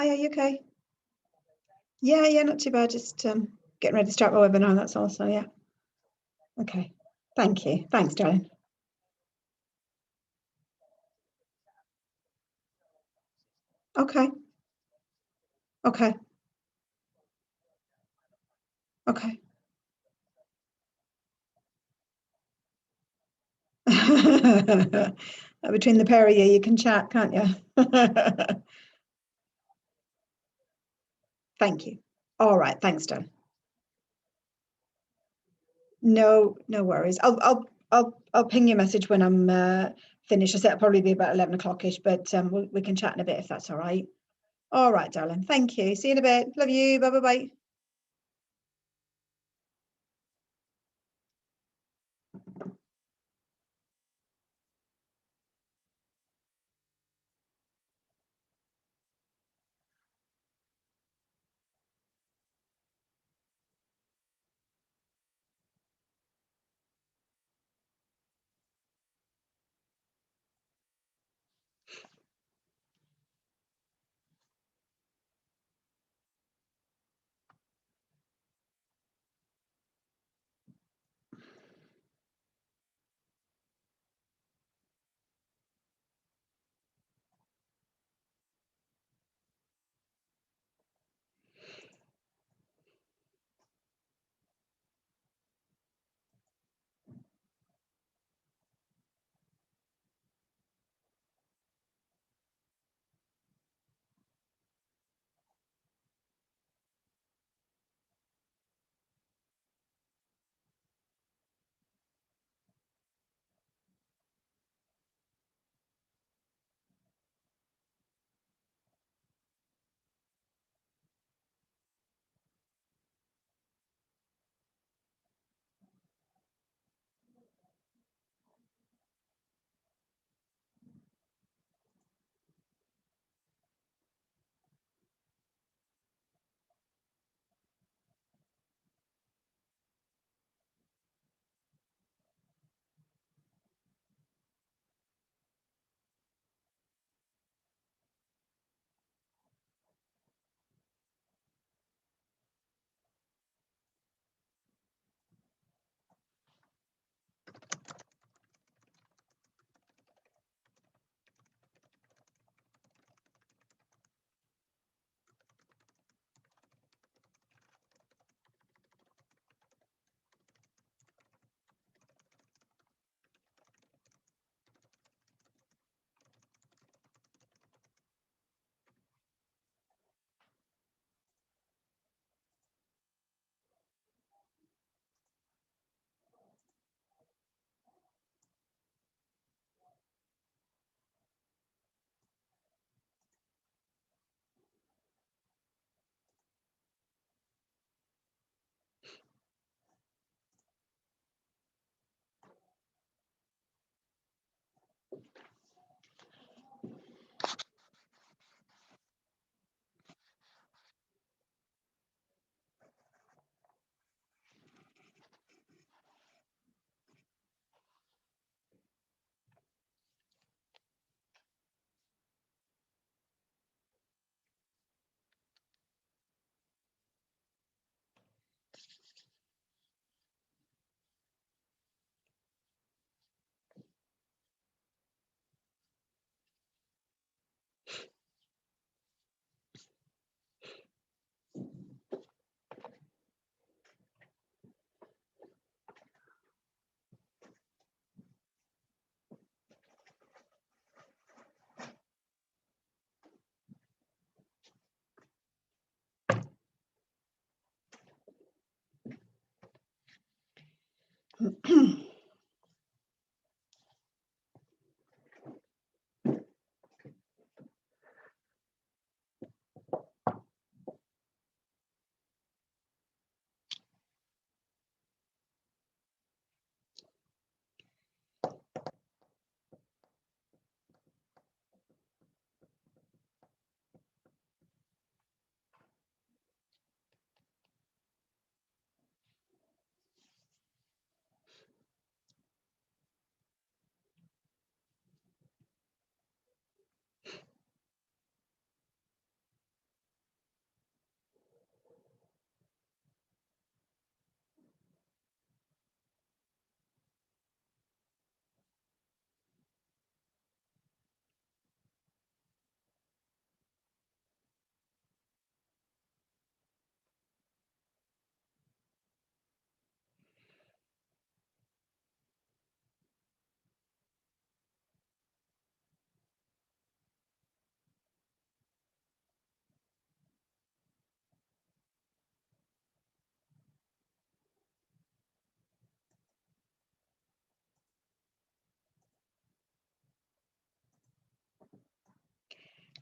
Hi, are you okay? Yeah, not too bad. Just getting ready to start my webinar, that's all. So yeah. Okay. Thank you. Thanks, darling. Okay. Okay. Okay. Between the pair of you can chat, can't you? Thank you. All right. Thanks, darling. No worries. I'll ping you a message when I'm finished. I said it'll probably be about 11 o'clock-ish, but we can chat in a bit if that's all right. All right, darling. Thank you. See you in a bit. Love you. Bye, bye, bye.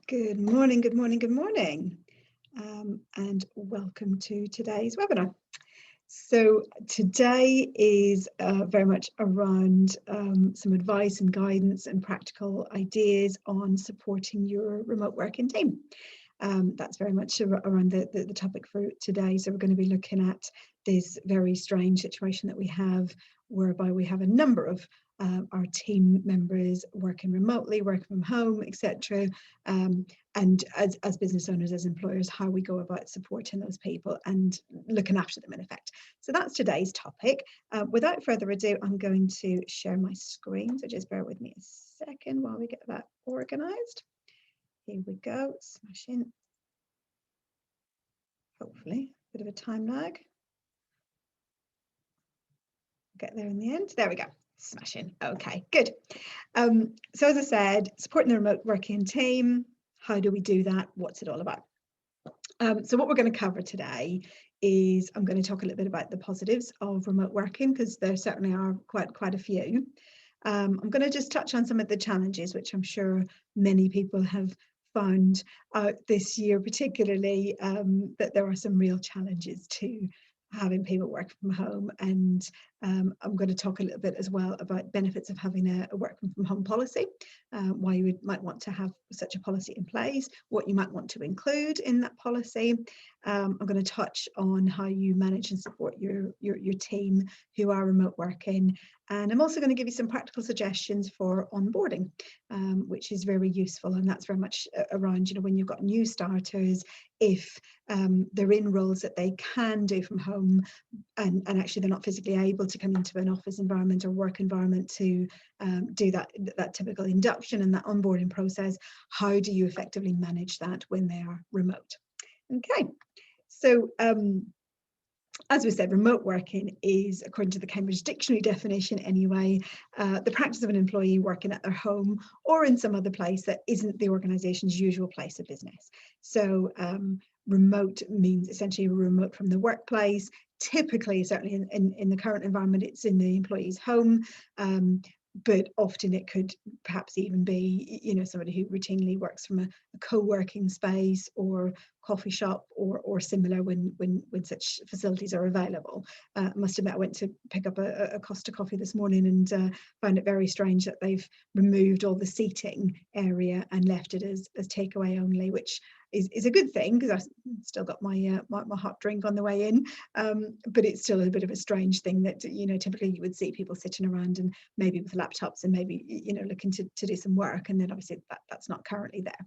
Good morning, good morning, good morning, and welcome to today's webinar. So today is very much around some advice and guidance and practical ideas on supporting your remote working team. That's very much around the topic for today. So we're going to be looking at this very strange situation that we have, whereby we have a number of our team members working remotely, working from home, etc. And as business owners, as employers, how we go about supporting those people and looking after them in effect. So that's today's topic. Without further ado, I'm going to share my screen. So just bear with me a second while we get that organised. Here we go, smashing. Hopefully, a bit of a time lag. Get there in the end. There we go. Smashing. Okay, good. So as I said, supporting the remote working team. How do we do that? What's it all about? So what we're going to cover today is I'm going to talk a little bit about the positives of remote working, because there certainly are quite a few. I'm going to just touch on some of the challenges, which I'm sure many people have found out this year, particularly that there are some real challenges to having people work from home. And I'm going to talk a little bit as well about benefits of having a working from home policy, why you might want to have such a policy in place, what you might want to include in that policy. I'm going to touch on how you manage and support your team who are remote working. And I'm also going to give you some practical suggestions for onboarding, which is very useful. And that's very much around, when you've got new starters, if they're in roles that they can do from home, and actually they're not physically able to come into an office environment or work environment to do that typical induction and that onboarding process, how do you effectively manage that when they are remote? Okay, so as we said, remote working is, according to the Cambridge Dictionary definition anyway, the practice of an employee working at their home or in some other place that isn't the organisation's usual place of business. So remote means essentially remote from the workplace. Typically, certainly in the current environment, it's in the employee's home. But often it could perhaps even be, somebody who routinely works from a co-working space or coffee shop or similar when such facilities are available. I must admit, I went to pick up a Costa coffee this morning and found it very strange that they've removed all the seating area and left it as takeaway only, which is a good thing, because I still got my my hot drink on the way in, but it's still a bit of a strange thing that typically you would see people sitting around and maybe with laptops and maybe looking to do some work, and then obviously that's not currently there.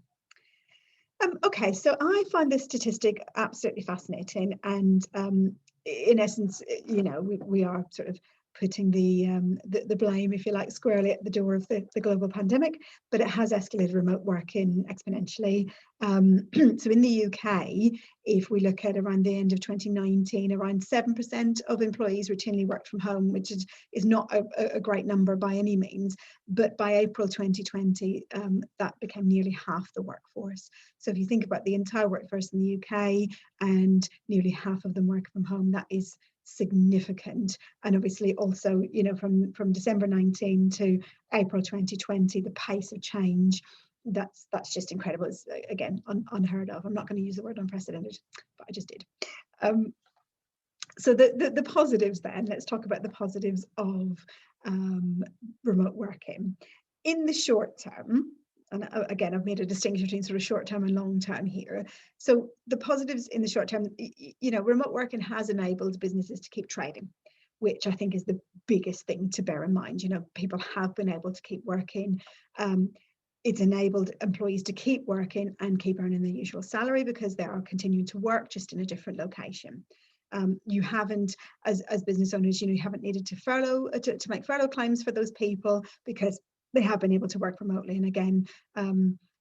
Okay, so I find this statistic absolutely fascinating, and in essence, we are sort of putting the blame, if you like, squarely at the door of the global pandemic, but it has escalated remote working exponentially. So in the UK, if we look at around the end of 2019, around 7% of employees routinely worked from home, which is not a great number by any means, but by April 2020, that became nearly half the workforce. So if you think about the entire workforce in the UK and nearly half of them work from home, that is significant. And obviously also, from December 19 to April 2020, the pace of change, that's just incredible. It's again unheard of. I'm not going to use the word unprecedented, but I just did. So the positives then, let's talk about the positives of remote working. In the short term, and again, I've made a distinction between sort of short term and long term here. So the positives in the short term, remote working has enabled businesses to keep trading, which I think is the biggest thing to bear in mind. People have been able to keep working. It's enabled employees to keep working and keep earning their usual salary because they are continuing to work, just in a different location. You haven't, as business owners, you haven't needed to furlough to make furlough claims for those people because they have been able to work remotely. And again,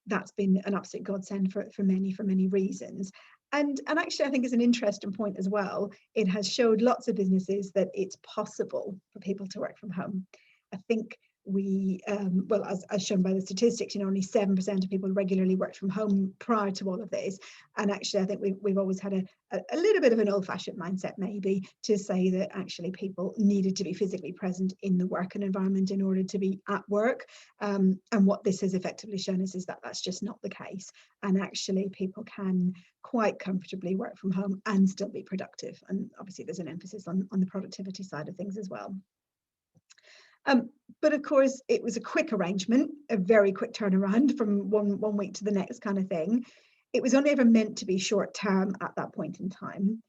that's been an absolute godsend for many reasons. And actually, I think is an interesting point as well. It has showed lots of businesses that it's possible for people to work from home. I think we, well, as shown by the statistics, only 7% of people regularly worked from home prior to all of this. And actually, I think we've always had a little bit of an old-fashioned mindset, maybe, to say that actually people needed to be physically present in the working environment in order to be at work. And what this has effectively shown us is that that's just not the case. And actually, people can quite comfortably work from home and still be productive. And obviously, there's an emphasis on the productivity side of things as well. But of course, it was a quick arrangement, a very quick turnaround from one week to the next kind of thing. It was only ever meant to be short term at that point in time.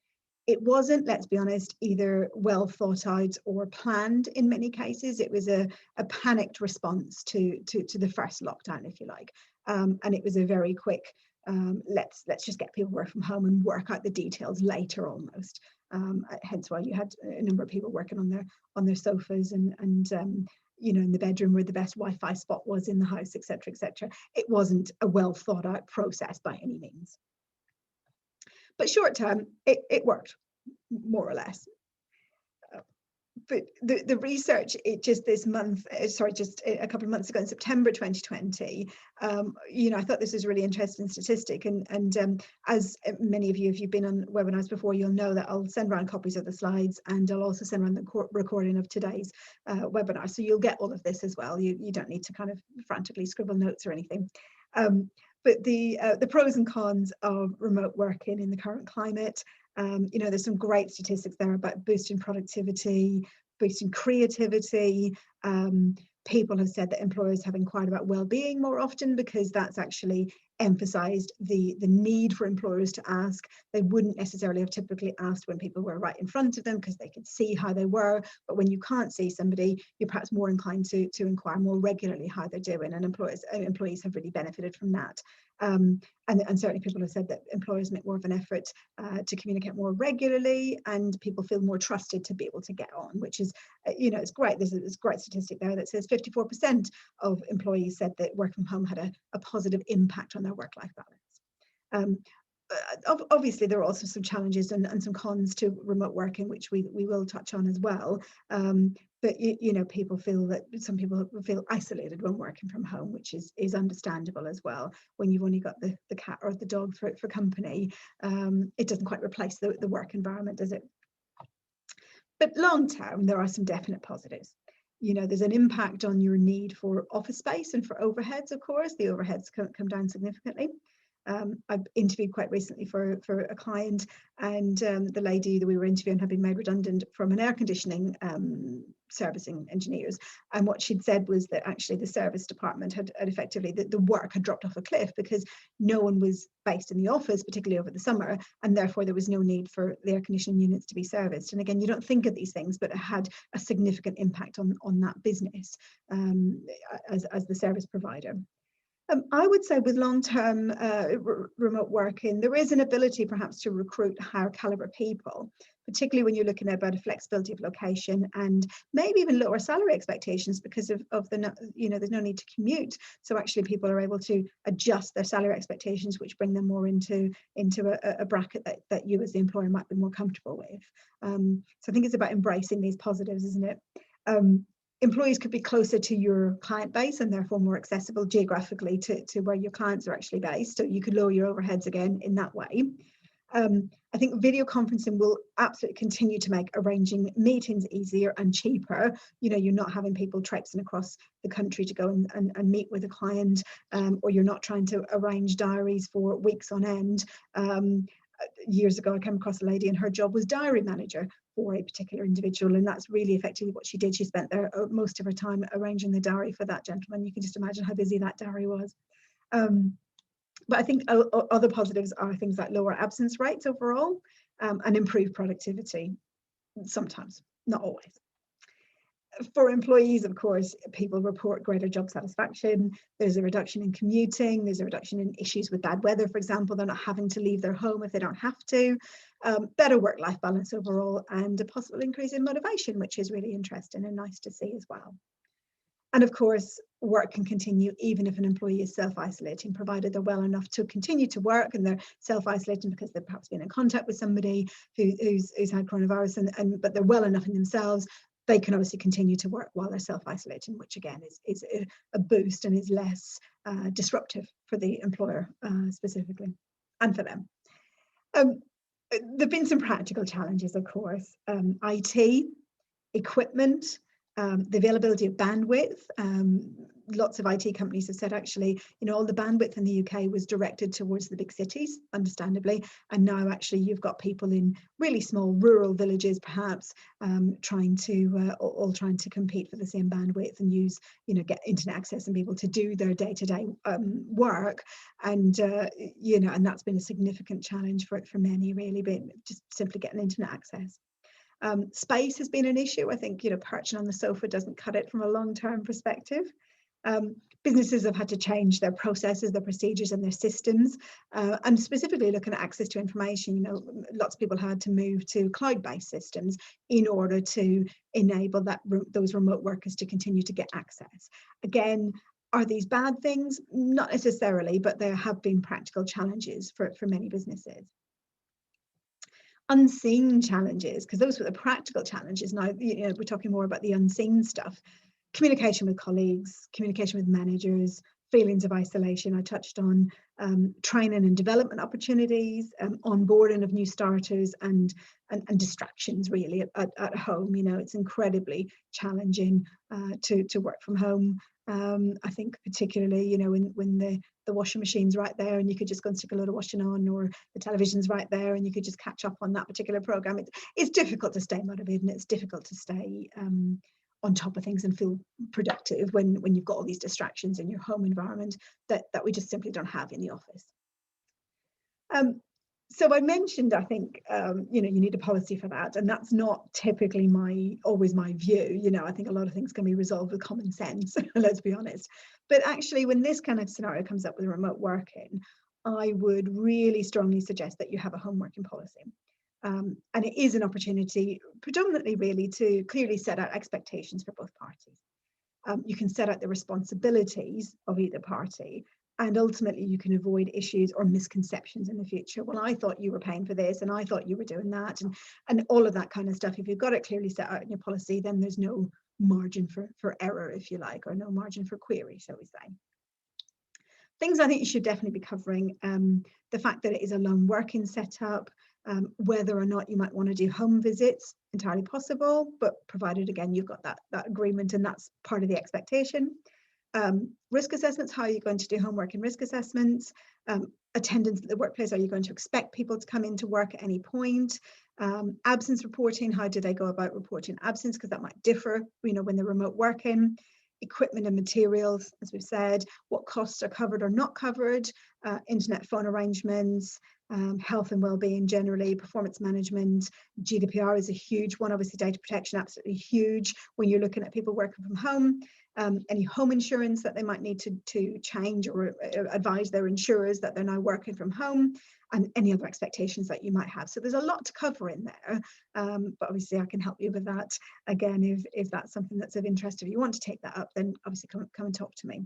It wasn't, let's be honest, either well thought out or planned in many cases. It was a panicked response to the first lockdown, if you like. And it was a very quick, let's just get people work from home and work out the details later almost. Hence why you had a number of people working on their sofas and in the bedroom where the best Wi-Fi spot was in the house, etc., etc. It wasn't a well thought out process by any means. But short term, it worked, more or less. But the research, just this month, just a couple of months ago in September 2020, I thought this was a really interesting statistic. And as many of you, if you've been on webinars before, you'll know that I'll send around copies of the slides, and I'll also send around the recording of today's webinar. So you'll get all of this as well. You don't need to kind of frantically scribble notes or anything. But the pros and cons of remote working in the current climate. There's some great statistics there about boosting productivity, boosting creativity. People have said that employers have inquired about well-being more often because that's actually emphasized the need for employers to ask. They wouldn't necessarily have typically asked when people were right in front of them because they could see how they were. But when you can't see somebody, you're perhaps more inclined to inquire more regularly how they're doing, and employees have really benefited from that. And certainly people have said that employers make more of an effort to communicate more regularly, and people feel more trusted to be able to get on, which is, it's great. There's a great statistic there that says 54% of employees said that work from home had a positive impact on their work-life balance. Obviously, there are also some challenges and some cons to remote working, which we will touch on as well. But people feel that some people feel isolated when working from home, which is understandable as well. When you've only got the cat or the dog for company, it doesn't quite replace the work environment, does it? But long term, there are some definite positives. There's an impact on your need for office space and for overheads, of course. The overheads come down significantly. I've interviewed quite recently for a client, and the lady that we were interviewing had been made redundant from an air conditioning servicing engineers, and what she'd said was that actually the service department had effectively, the work had dropped off a cliff because no one was based in the office, particularly over the summer, and therefore there was no need for the air conditioning units to be serviced. And again, you don't think of these things, but it had a significant impact on that business as the service provider. I would say with long-term remote working, there is an ability perhaps to recruit higher caliber people, particularly when you're looking at about a flexibility of location and maybe even lower salary expectations because of the, there's no need to commute. So actually people are able to adjust their salary expectations, which bring them more into a bracket that you as the employer might be more comfortable with. So I think it's about embracing these positives, isn't it? Employees could be closer to your client base and therefore more accessible geographically to where your clients are actually based. So you could lower your overheads again in that way. I think video conferencing will absolutely continue to make arranging meetings easier and cheaper. You're not having people traipsing across the country to go and meet with a client, or you're not trying to arrange diaries for weeks on end. Years ago, I came across a lady and her job was diary manager for a particular individual, and that's really effectively what she did. She spent there most of her time arranging the diary for that gentleman. You can just imagine how busy that diary was. But I think other positives are things like lower absence rates overall, and improved productivity, sometimes, not always. For employees, of course, people report greater job satisfaction. There's a reduction in commuting. There's a reduction in issues with bad weather, for example. They're not having to leave their home if they don't have to. Better work-life balance overall, and a possible increase in motivation, which is really interesting and nice to see as well. And of course, work can continue even if an employee is self-isolating, provided they're well enough to continue to work and they're self-isolating because they've perhaps been in contact with somebody who's had coronavirus, but they're well enough in themselves. they can obviously continue to work while they're self-isolating, which again is a boost and is less disruptive for the employer specifically, and for them. There've been some practical challenges, of course. IT, equipment, the availability of bandwidth. Lots of IT companies have said, actually, all the bandwidth in the UK was directed towards the big cities, understandably, and now actually you've got people in really small rural villages, perhaps, trying to compete for the same bandwidth and use, get internet access and be able to do their day-to-day work, and and that's been a significant challenge for many, really, but just simply getting internet access. Space has been an issue. I think, perching on the sofa doesn't cut it from a long-term perspective. Businesses have had to change their processes, their procedures and their systems. And specifically looking at access to information, lots of people had to move to cloud-based systems in order to enable those remote workers to continue to get access. Again, are these bad things? Not necessarily, but there have been practical challenges for many businesses. Unseen challenges, because those were the practical challenges. Now, we're talking more about the unseen stuff. Communication with colleagues, communication with managers, feelings of isolation I touched on, training and development opportunities, onboarding of new starters, and distractions really at home. It's incredibly challenging to work from home. I think particularly, when the washing machine's right there and you could just go and stick a load of washing on, or the television's right there and you could just catch up on that particular program. It's difficult to stay motivated, and it's difficult to stay on top of things and feel productive when you've got all these distractions in your home environment that we just simply don't have in the office. So I mentioned, I think, you need a policy for that, and that's not typically always my view. I think a lot of things can be resolved with common sense, let's be honest. But actually, when this kind of scenario comes up with remote working, I would really strongly suggest that you have a home working policy. And it is an opportunity, predominantly really, to clearly set out expectations for both parties. You can set out the responsibilities of either party, and ultimately you can avoid issues or misconceptions in the future. Well, I thought you were paying for this, and I thought you were doing that, and all of that kind of stuff. If you've got it clearly set out in your policy, then there's no margin for error, if you like, or no margin for query, shall we say. Things I think you should definitely be covering: the fact that it is a lone working setup, whether or not you might want to do home visits, entirely possible, but provided, again, you've got that agreement and that's part of the expectation. Risk assessments: how are you going to do homework and risk assessments? Attendance at the workplace: are you going to expect people to come into work at any point? Absence reporting: how do they go about reporting absence, because that might differ, when they're remote working. Equipment and materials, as we've said, what costs are covered or not covered, internet phone arrangements, health and well-being generally, performance management. GDPR is a huge one, obviously data protection absolutely huge when you're looking at people working from home. Any home insurance that they might need to change, or advise their insurers that they're now working from home, and any other expectations that you might have. So there's a lot to cover in there, but obviously I can help you with that. Again, if that's something that's of interest, if you want to take that up, then obviously come and talk to me.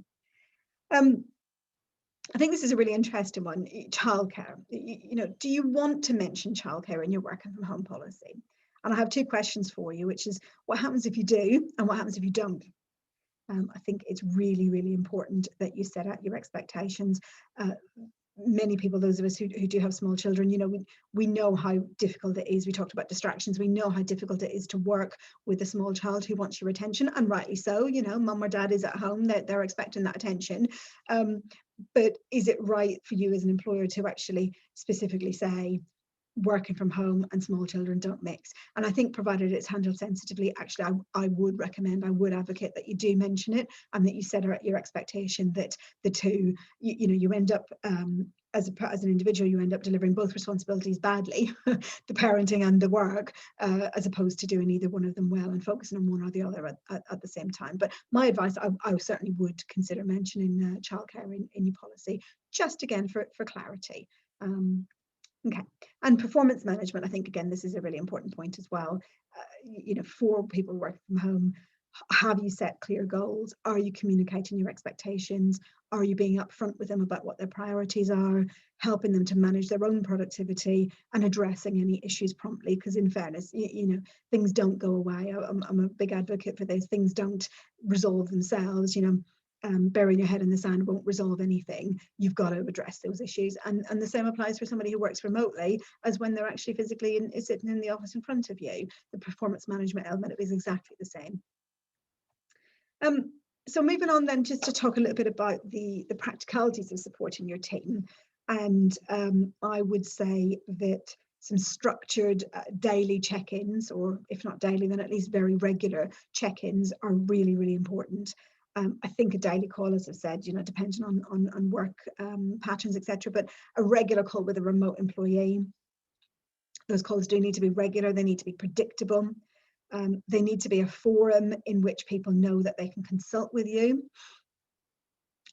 I think this is a really interesting one: childcare. Do you want to mention childcare in your working from home policy? And I have two questions for you, which is, what happens if you do, and what happens if you don't? I think it's really, really important that you set out your expectations. Many people, those of us who do have small children, we know how difficult it is. We talked about distractions. We know how difficult it is to work with a small child who wants your attention, and rightly so. Mum or dad is at home, they're expecting that attention. But is it right for you as an employer to actually specifically say, working from home and small children don't mix? And I think, provided it's handled sensitively, actually I would advocate that you do mention it, and that you set out your expectation that the two, you end up, as an individual, you end up delivering both responsibilities badly, the parenting and the work, as opposed to doing either one of them well and focusing on one or the other at the same time. But my advice, I certainly would consider mentioning childcare in your policy, just again for clarity. Okay, and performance management, I think, again, this is a really important point as well. For people working from home, Have you set clear goals? Are you communicating your expectations? Are you being upfront with them about what their priorities are, helping them to manage their own productivity and addressing any issues promptly? Because in fairness, you know, things don't go away. I'm a big advocate for this. Things don't resolve themselves, you know. Burying your head in the sand won't resolve anything. You've got to address those issues, and the same applies for somebody who works remotely as when they're actually physically sitting in the office in front of you. The performance management element is exactly the same. So moving on then, just to talk a little bit about the practicalities of supporting your team. And I would say that some structured daily check-ins, or if not daily, then at least very regular check-ins, are really, really important. I think a daily call, as I've said, you know, depending on work patterns, etc., but a regular call with a remote employee, those calls do need to be regular, they need to be predictable. They need to be a forum in which people know that they can consult with you,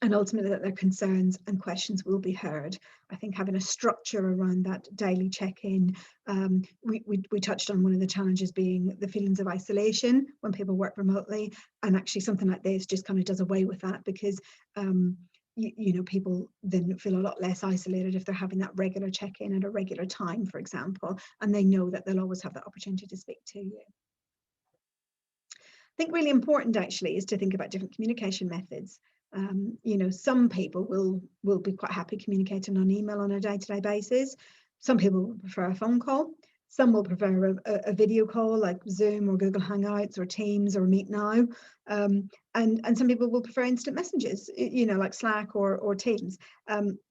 and ultimately that their concerns and questions will be heard. I think having a structure around that daily check-in, we touched on one of the challenges being the feelings of isolation when people work remotely, and actually something like this just kind of does away with that, because you know, people then feel a lot less isolated if they're having that regular check-in at a regular time, for example, and they know that they'll always have that opportunity to speak to you. I think really important actually is to think about different communication methods. You know, some people will be quite happy communicating on email on a day-to-day basis. Some people will prefer a phone call. Some will prefer a video call like Zoom or Google Hangouts or Teams or Meet Now. And some people will prefer instant messages, you know, like Slack or Teams.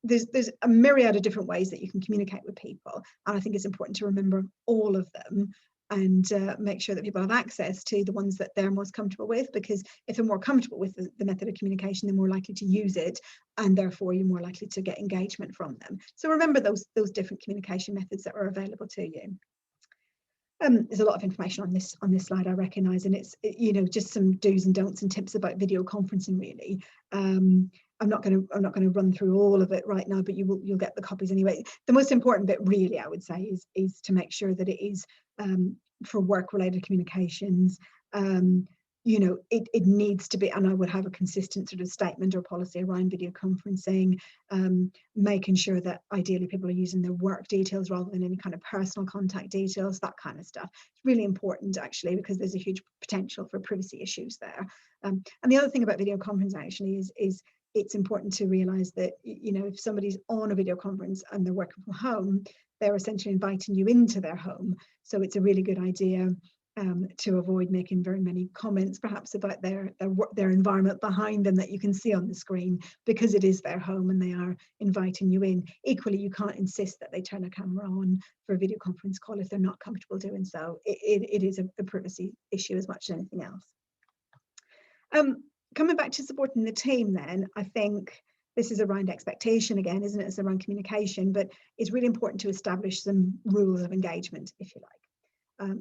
There's a myriad of different ways that you can communicate with people. And I think it's important to remember all of them and make sure that people have access to the ones that they're most comfortable with, because if they're more comfortable with the method of communication, they're more likely to use it, and therefore you're more likely to get engagement from them. So remember those different communication methods that are available to you. There's a lot of information on this slide, I recognise, and it's, you know, just some do's and don'ts and tips about video conferencing really. I'm not going to run through all of it right now, but you'll get the copies anyway. The most important bit really, I would say, is to make sure that it is for work-related communications. You know, it needs to be, and I would have a consistent sort of statement or policy around video conferencing, making sure that ideally people are using their work details rather than any kind of personal contact details, that kind of stuff. It's really important actually, because there's a huge potential for privacy issues there. And the other thing about video conferencing actually is it's important to realize that, you know, if somebody's on a video conference and they're working from home, they're essentially inviting you into their home. So it's a really good idea to avoid making very many comments perhaps about their environment behind them that you can see on the screen, because it is their home and they are inviting you in. Equally, you can't insist that they turn a camera on for a video conference call if they're not comfortable doing so. It is a privacy issue as much as anything else. Coming back to supporting the team then, I think this is around expectation again, isn't it? It's around communication, but it's really important to establish some rules of engagement, if you like.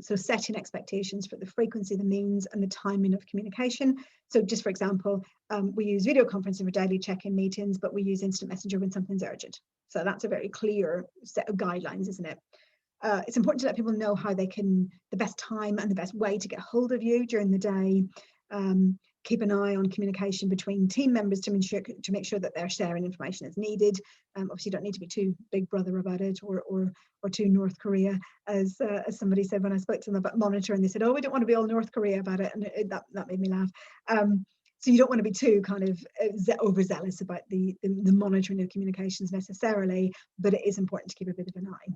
So setting expectations for the frequency, the means and the timing of communication. So just for example, we use video conferencing for daily check-in meetings, but we use instant messenger when something's urgent. So that's a very clear set of guidelines, isn't it? It's important to let people know how they can, the best time and the best way to get hold of you during the day. Keep an eye on communication between team members to make sure that they're sharing information as needed. Obviously, you don't need to be too big brother about it, or too North Korea, as somebody said when I spoke to them about Monitor, and they said, "Oh, we don't want to be all North Korea about it," and that made me laugh. So you don't want to be too kind of overzealous about the monitoring of communications necessarily, but it is important to keep a bit of an eye.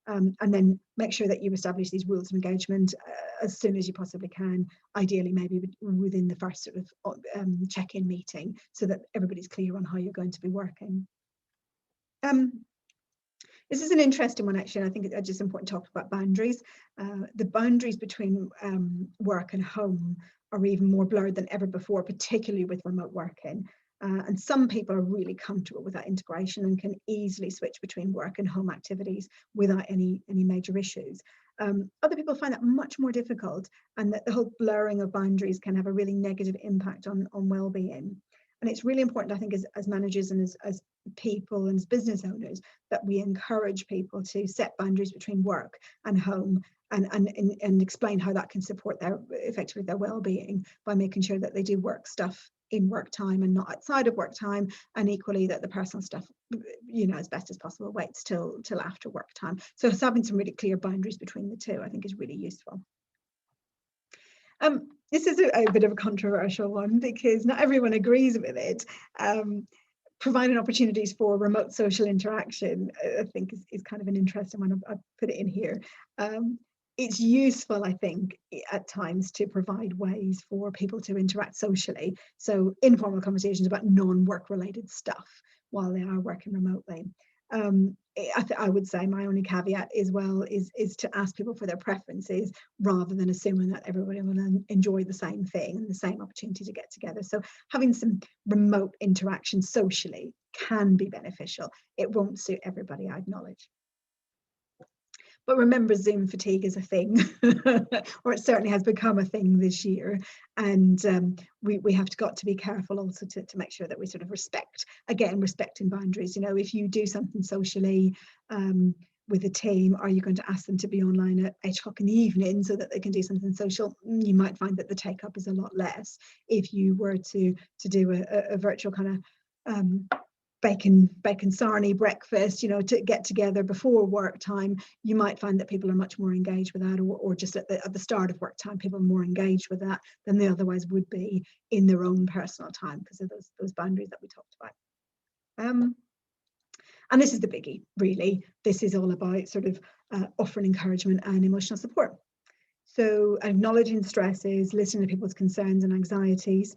And then make sure that you establish these rules of engagement as soon as you possibly can, ideally maybe within the first sort of check-in meeting, so that everybody's clear on how you're going to be working. This is an interesting one actually, and I think it's just important to talk about boundaries. The boundaries between work and home are even more blurred than ever before, particularly with remote working. And some people are really comfortable with that integration and can easily switch between work and home activities without any major issues. Other people find that much more difficult, and that the whole blurring of boundaries can have a really negative impact on well-being. And it's really important, I think, as managers and as people and as business owners, that we encourage people to set boundaries between work and home, and explain how that can support effectively their well-being, by making sure that they do work stuff in work time and not outside of work time, and equally that the personal stuff, as best as possible, waits till after work time. So it's having some really clear boundaries between the two, I think, is really useful. This is a bit of a controversial one, because not everyone agrees with it. Providing opportunities for remote social interaction, I think, is kind of an interesting one. I've put it in here. It's useful, I think, at times, to provide ways for people to interact socially. So informal conversations about non-work related stuff while they are working remotely. I would say my only caveat as well is to ask people for their preferences, rather than assuming that everybody will enjoy the same thing and the same opportunity to get together. So having some remote interaction socially can be beneficial. It won't suit everybody, I acknowledge. But remember, Zoom fatigue is a thing, or it certainly has become a thing this year. And we have got to be careful also to make sure that we sort of respecting boundaries. If you do something socially with a team, are you going to ask them to be online at 8 o'clock in the evening so that they can do something social? You might find that the take up is a lot less if you were to do a virtual kind of bacon sarnie breakfast, to get together before work time. You might find that people are much more engaged with that, or just at the start of work time, people are more engaged with that than they otherwise would be in their own personal time, because of those boundaries that we talked about. And this is the biggie, really. This is all about sort of offering encouragement and emotional support. So acknowledging stresses, listening to people's concerns and anxieties,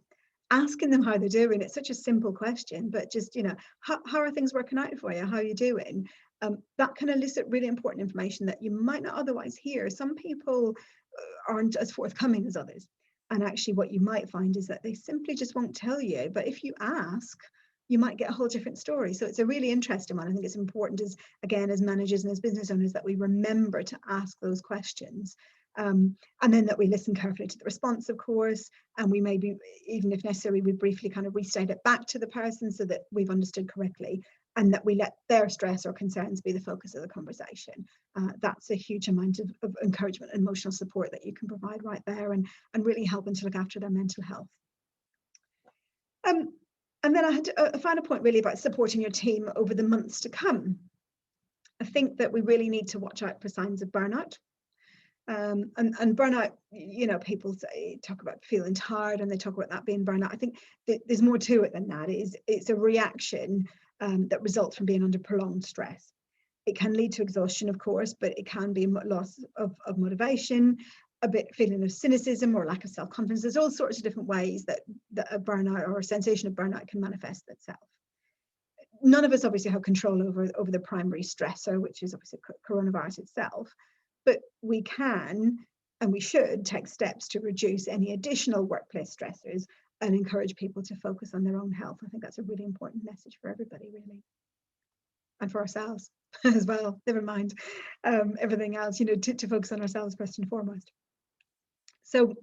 asking them how they're doing. It's such a simple question, but just, how are things working out for you? How are you doing? That can elicit really important information that you might not otherwise hear. Some people aren't as forthcoming as others. And actually what you might find is that they simply just won't tell you. But if you ask, you might get a whole different story. So it's a really interesting one. I think it's important, as managers and as business owners, that we remember to ask those questions. And then that we listen carefully to the response, of course, and we maybe, even if necessary, we briefly kind of restate it back to the person so that we've understood correctly, and that we let their stress or concerns be the focus of the conversation. That's a huge amount of encouragement and emotional support that you can provide right there, and really helping to look after their mental health. And then I had a final point really about supporting your team over the months to come. I think that we really need to watch out for signs of burnout. And burnout, people talk about feeling tired, and they talk about that being burnout. I think there's more to it than that. It's a reaction that results from being under prolonged stress. It can lead to exhaustion, of course, but it can be loss of motivation, a bit feeling of cynicism or lack of self-confidence. There's all sorts of different ways that a burnout or a sensation of burnout can manifest itself. None of us obviously have control over the primary stressor, which is obviously coronavirus itself. But we can, and we should, take steps to reduce any additional workplace stressors and encourage people to focus on their own health. I think that's a really important message for everybody, really. And for ourselves as well, never mind everything else, to focus on ourselves first and foremost. So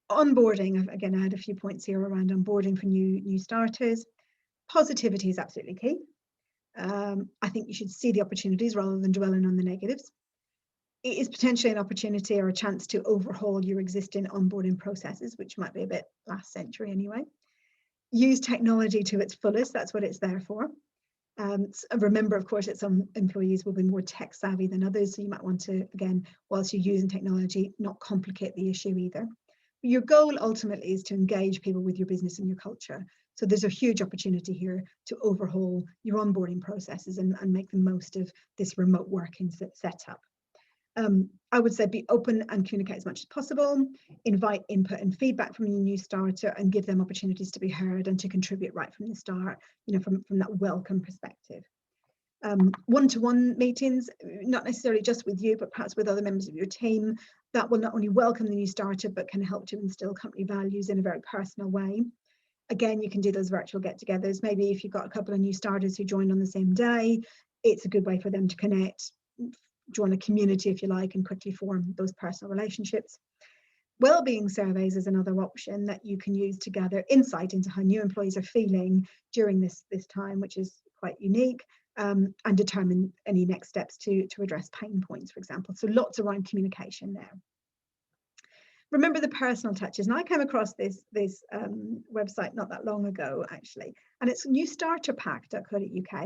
onboarding, again, I had a few points here around onboarding for new starters. Positivity is absolutely key. I think you should see the opportunities rather than dwelling on the negatives. It is potentially an opportunity or a chance to overhaul your existing onboarding processes, which might be a bit last century anyway. Use technology to its fullest. That's what it's there for. Remember, of course, that some employees will be more tech savvy than others. So you might want to, again, whilst you're using technology, not complicate the issue either. But your goal ultimately is to engage people with your business and your culture. So there's a huge opportunity here to overhaul your onboarding processes and make the most of this remote working setup. I would say be open and communicate as much as possible, invite input and feedback from your new starter, and give them opportunities to be heard and to contribute right from the start, from that welcome perspective. One-to-one meetings, not necessarily just with you, but perhaps with other members of your team, that will not only welcome the new starter, but can help to instill company values in a very personal way. Again, you can do those virtual get-togethers. Maybe if you've got a couple of new starters who joined on the same day, it's a good way for them to connect, join a community, if you like, and quickly form those personal relationships. Wellbeing surveys is another option that you can use to gather insight into how new employees are feeling during this time, which is quite unique, and determine any next steps to address pain points, for example. So lots around communication there. Remember the personal touches. And I came across this website not that long ago, actually, and it's newstarterpack.co.uk.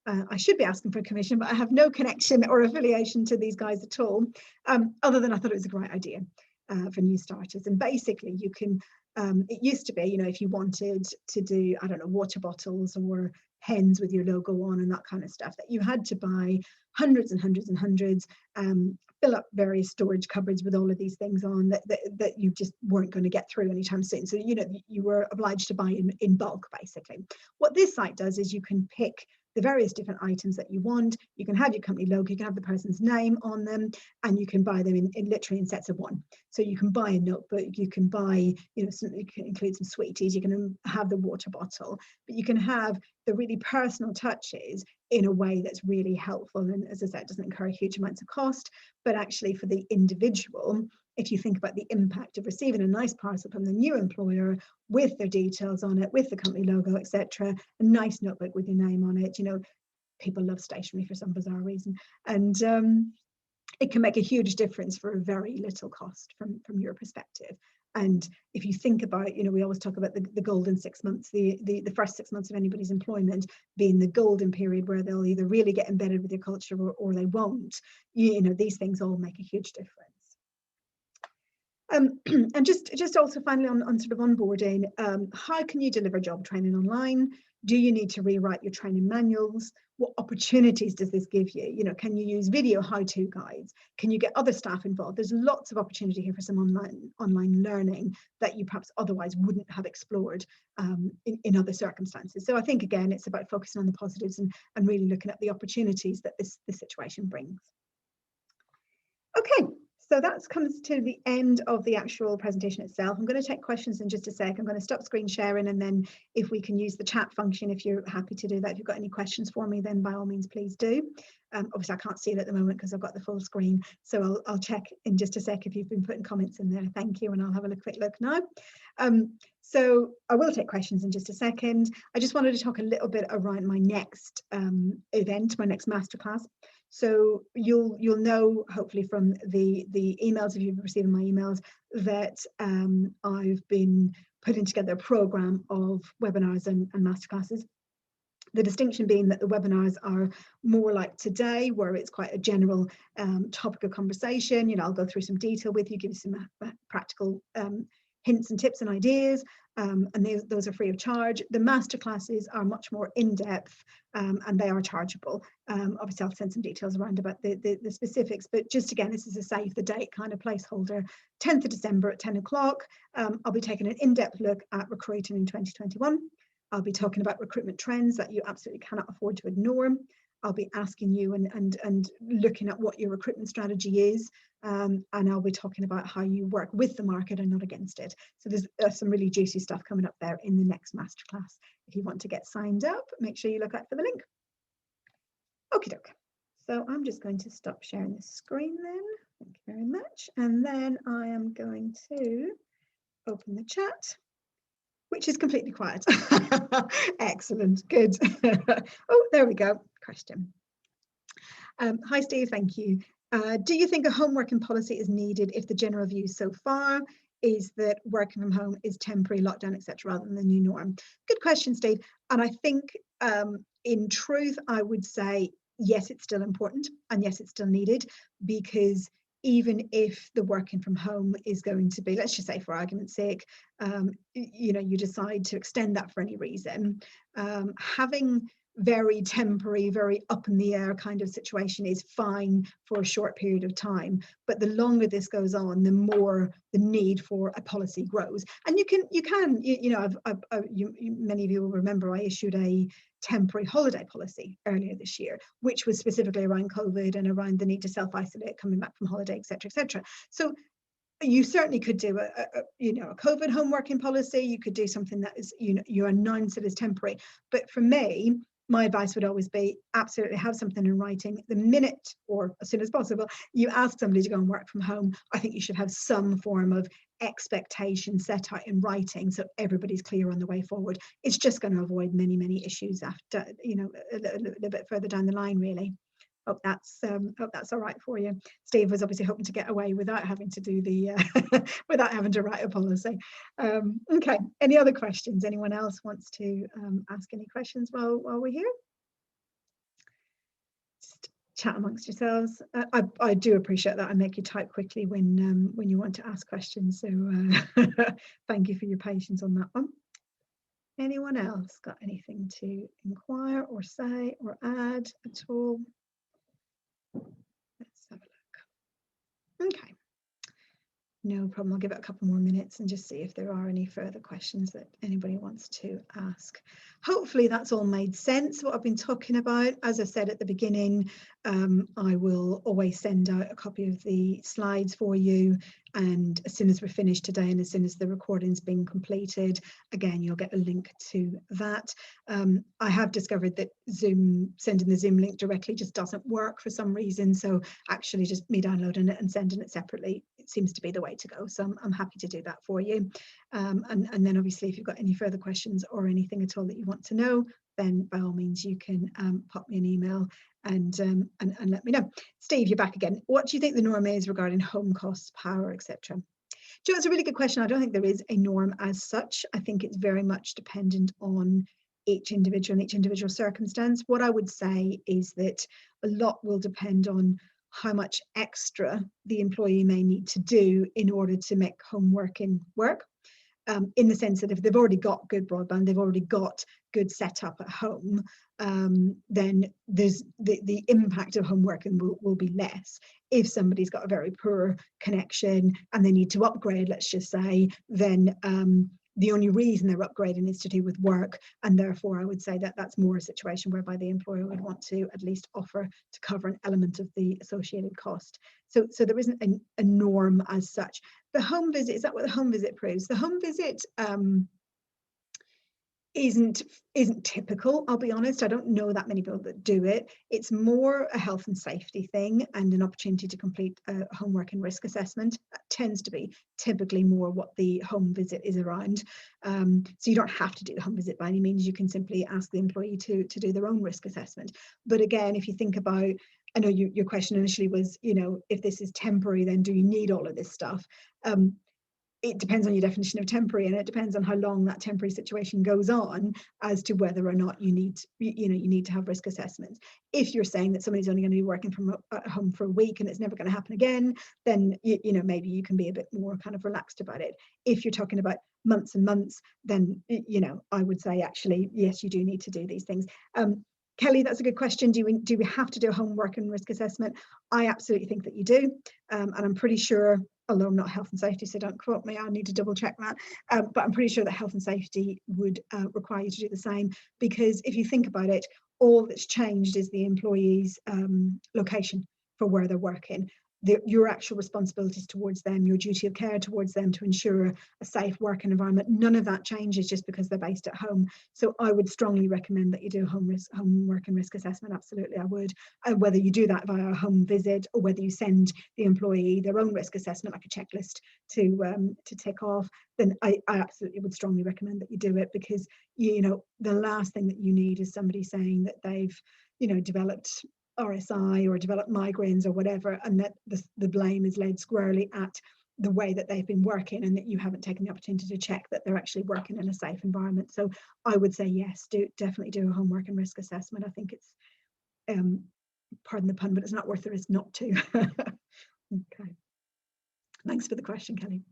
And I should be asking for a commission, but I have no connection or affiliation to these guys at all, other than I thought it was a great idea for new starters. And basically, you can. It used to be, you know, if you wanted to do, I don't know, water bottles or pens with your logo on and that kind of stuff, that you had to buy hundreds and hundreds and hundreds, fill up various storage cupboards with all of these things on that you just weren't going to get through anytime soon. So, you know, you were obliged to buy in bulk, basically. What this site does is you can pick the various different items that you want. You can have your company logo, you can have the person's name on them, and you can buy them in literally in sets of one. So you can buy a notebook, you can buy, you know, you can include some sweeties, you can have the water bottle, but you can have the really personal touches in a way that's really helpful. And as I said, it doesn't incur huge amounts of cost, but actually for the individual, if you think about the impact of receiving a nice parcel from the new employer with their details on it, with the company logo, etc., a nice notebook with your name on it, you know, people love stationery for some bizarre reason, and it can make a huge difference for a very little cost from your perspective. And if you think about, you know, we always talk about the golden 6 months, the first 6 months of anybody's employment being the golden period where they'll either really get embedded with your culture or they won't. You know, these things all make a huge difference. And just also finally on sort of onboarding, how can you deliver job training online? Do you need to rewrite your training manuals? What opportunities does this give you? You know, can you use video how-to guides? Can you get other staff involved? There's lots of opportunity here for some online learning that you perhaps otherwise wouldn't have explored in other circumstances. So I think, again, it's about focusing on the positives and really looking at the opportunities that this situation brings. Okay. So that comes to the end of the actual presentation itself. I'm going to take questions in just a sec. I'm going to stop screen sharing, and then if we can use the chat function, if you're happy to do that, if you've got any questions for me, then by all means, please do. Obviously, I can't see it at the moment because I've got the full screen. So I'll check in just a sec if you've been putting comments in there. Thank you. And I'll have a quick look now. So I will take questions in just a second. I just wanted to talk a little bit around my next event, my next masterclass. So you'll know, hopefully from the emails, if you've been receiving my emails, that I've been putting together a program of webinars and masterclasses. The distinction being that the webinars are more like today, where it's quite a general topic of conversation. You know, I'll go through some detail with you, give you some practical hints and tips and ideas, and those are free of charge. The masterclasses are much more in-depth, and they are chargeable. Obviously, I'll send some details around about the specifics, but just again, this is a save the date kind of placeholder. 10th of December at 10 o'clock, I'll be taking an in-depth look at recruiting in 2021. I'll be talking about recruitment trends that you absolutely cannot afford to ignore. I'll be asking you and looking at what your recruitment strategy is, and I'll be talking about how you work with the market and not against it. So there's some really juicy stuff coming up there in the next masterclass. If you want to get signed up, make sure you look out for the link. Okie doke. So I'm just going to stop sharing the screen then. Thank you very much. And then I am going to open the chat, which is completely quiet. Excellent, good. Oh, there we go, question. Hi, Steve, thank you. Do you think a home working policy is needed if the general view so far is that working from home is temporary, lockdown, etc., rather than the new norm? Good question, Steve. And I think in truth, I would say, yes, it's still important, and yes, it's still needed, because even if the working from home is going to be, let's just say for argument's sake, you know, you decide to extend that for any reason, having very temporary, very up in the air kind of situation is fine for a short period of time. But the longer this goes on, the more the need for a policy grows. And you know, many of you will remember I issued a temporary holiday policy earlier this year, which was specifically around COVID and around the need to self-isolate coming back from holiday, etc., etc. So you certainly could do a COVID home working policy. You could do something that is, you know, you announce it as temporary. But for me, my advice would always be absolutely have something in writing the minute or as soon as possible you ask somebody to go and work from home. I think you should have some form of expectation set out in writing so everybody's clear on the way forward. It's just going to avoid many issues after, you know, a little bit further down the line, really. Hope that's all right for you. Steve was obviously hoping to get away without having to do the without having to write a policy. Okay, any other questions? Anyone else wants to ask any questions while we're here? Just chat amongst yourselves. I do appreciate that. I make you type quickly when you want to ask questions. So thank you for your patience on that one. Anyone else got anything to inquire or say or add at all? Let's have a look. Okay. No problem. I'll give it a couple more minutes and just see if there are any further questions that anybody wants to ask. Hopefully that's all made sense, what I've been talking about. As I said at the beginning, I will always send out a copy of the slides for you. And as soon as we're finished today and as soon as the recording's been completed, again, you'll get a link to that. I have discovered that Zoom, sending the Zoom link directly just doesn't work for some reason. So actually just me downloading it and sending it separately, it seems to be the way to go. So I'm happy to do that for you. And then obviously if you've got any further questions or anything at all that you want to know, then by all means you can pop me an email and let me know. Steve, you're back again. What do you think the norm is regarding home costs, power, etc.? Do you know, it's a really good question. I don't think there is a norm as such. I think it's very much dependent on each individual and each individual circumstance. What I would say is that a lot will depend on how much extra the employee may need to do in order to make home working work. In the sense that if they've already got good broadband, they've already got good setup at home, then there's the impact of home working will be less. If somebody's got a very poor connection and they need to upgrade, let's just say, then the only reason they're upgrading is to do with work, and therefore I would say that that's more a situation whereby the employer would want to at least offer to cover an element of the associated cost. So there isn't a norm as such. The home visit, is that what the home visit proves? The home visit isn't typical, I'll be honest. I don't know that many people that do it. It's more a health and safety thing and an opportunity to complete a homework and risk assessment. That tends to be typically more what the home visit is around. So you don't have to do the home visit by any means. You can simply ask the employee to do their own risk assessment. But again, if you think about, I know your question initially was, you know, if this is temporary, then do you need all of this stuff? It depends on your definition of temporary, and it depends on how long that temporary situation goes on as to whether or not you need to have risk assessments. If you're saying that somebody's only going to be working from home for a week and it's never going to happen again, then you know, maybe you can be a bit more kind of relaxed about it. If you're talking about months and months, then you know, I would say actually yes, you do need to do these things. Kelly, that's a good question. Do we have to do a homework and risk assessment? I absolutely think that you do, and I'm pretty sure, although I'm not health and safety, so don't quote me, I need to double check that, but I'm pretty sure that health and safety would require you to do the same, because if you think about it, all that's changed is the employee's location for where they're working. Your actual responsibilities towards them, your duty of care towards them to ensure a safe working environment, none of that changes just because they're based at home. So I would strongly recommend that you do home work and risk assessment. Absolutely, I would. And whether you do that via a home visit or whether you send the employee their own risk assessment, like a checklist to tick off, then I absolutely would strongly recommend that you do it, because you know, the last thing that you need is somebody saying that they've, you know, developed RSI or developed migraines or whatever, and that the blame is laid squarely at the way that they've been working, and that you haven't taken the opportunity to check that they're actually working in a safe environment. So I would say yes, definitely do a homework and risk assessment. I think it's, pardon the pun, but it's not worth the risk not to. Okay, thanks for the question, Kelly.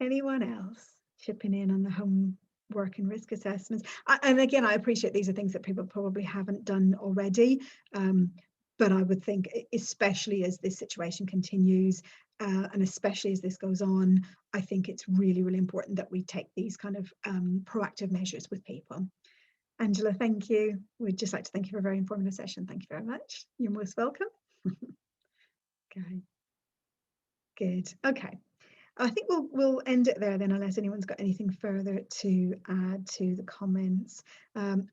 Anyone else chipping in on the home work and risk assessments? And again, I appreciate these are things that people probably haven't done already, but I would think, especially as this situation continues, and especially as this goes on, I think it's really, really important that we take these kind of proactive measures with people. Angela, thank you. We'd just like to thank you for a very informative session. Thank you very much. You're most welcome. Okay, good. Okay. I think we'll end it there then, unless anyone's got anything further to add to the comments.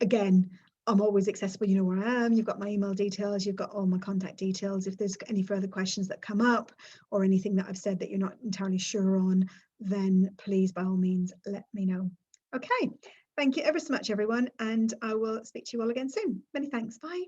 Again, I'm always accessible. You know where I am. You've got my email details. You've got all my contact details. If there's any further questions that come up or anything that I've said that you're not entirely sure on, then please, by all means, let me know. Okay. Thank you ever so much, everyone. And I will speak to you all again soon. Many thanks. Bye.